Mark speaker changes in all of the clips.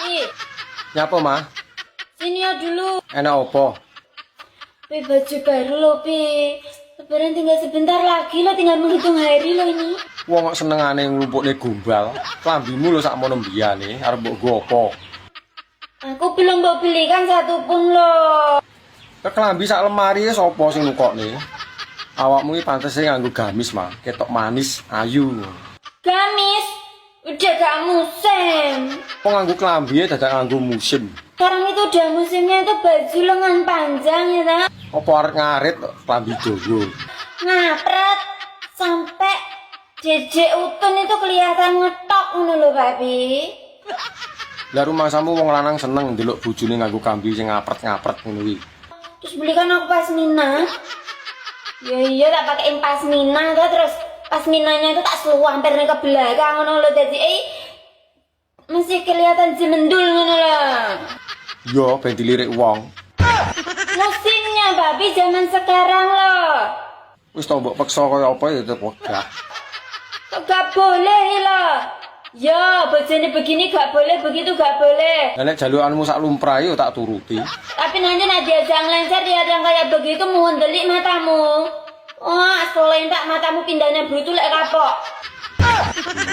Speaker 1: Ih,
Speaker 2: Nyapa, Mah?
Speaker 1: sini ya dulu.
Speaker 2: Enak opo?
Speaker 1: Pi baju baru lo, Pi. Lebaran tinggal sebentar lagi lo, tinggal menghitung hari lo ini.
Speaker 2: Wong kok senengane nglumpukne gombal. Klambimu lho sak mono mbiyane, arep mbok go apa?
Speaker 1: Aku belum mau belikan satu pun lo.
Speaker 2: Klambi sak lemari sapa sing nukokne? Awakmu iki pantese nganggo gamis, Mah. Ketok manis, ayu.
Speaker 1: Gamis, udah gak musim.
Speaker 2: Kok nganggo klambi dadak nganggo musim.
Speaker 1: Sekarang itu udah musimnya itu baju lengan panjang ya tak?
Speaker 2: Apa arek ngarit klambi Jawa?
Speaker 1: Ngapret sampai jejek utun itu kelihatan ngetok ngono lho, Papi.
Speaker 2: Lah rumangsamu wong lanang seneng ndelok bojone nganggo klambi sing ngapret-ngapret ngono kuwi.
Speaker 1: Terus belikan aku pasmina. Ya iya tak pakein pasmina tuh, terus pasminanya itu tak seluruh hampir ke belakang ngono lho, dadi masih kelihatan jemendul ngono lho.
Speaker 2: Yo ben dilirik wong.
Speaker 1: Musimnya Papi zaman sekarang loh.
Speaker 2: Wis to mbok peksa kaya apa ya tetep wegah.
Speaker 1: Kok gak boleh loh. Ya, bojone begini gak boleh, begitu gak boleh.
Speaker 2: Lah nek jalukanmu sak lumrah yo tak turuti.
Speaker 1: Tapi nanti diajak ngelencer dia yang kayak begitu mohon delik matamu. Wah, selentak matamu pindahnya brutu lek kapok.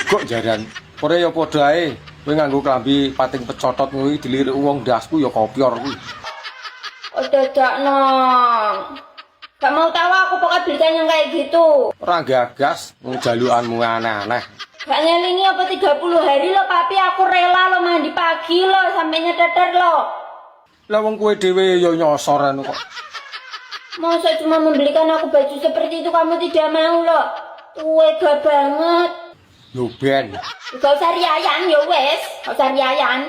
Speaker 2: Kok jaran. Ora ya padha ae. Kowe nganggo klambi pating pecotot kuwi dilirik wong ndasku ya kopior kuwi.
Speaker 1: Udah nong. Gak mau tahu aku pokoknya belikan yang kayak gitu.
Speaker 2: Ora gagas wong jalukanmu aneh-aneh.
Speaker 1: Gak ngelingi apa 30 hari lo, Papi, aku rela lo mandi pagi lo sampai nyeteter lo.
Speaker 2: Lah wong kowe dhewe ya nyosor anu kok.
Speaker 1: Masa cuma membelikan aku baju seperti itu kamu tidak mau lo? Tega banget.
Speaker 2: Yo ben.
Speaker 1: Gak usah riayan ya wes, gak usah riayan.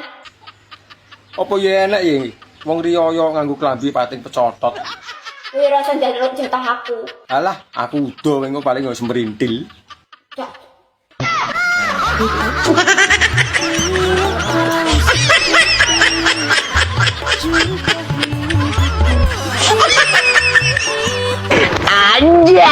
Speaker 2: Apa ya enak ya wong riyaya nganggo klambi pating pecotot.
Speaker 1: Kowe rasa njaluk jatah aku.
Speaker 2: Alah, aku udo engko paling wis merintil.
Speaker 1: Dak.
Speaker 3: Anja.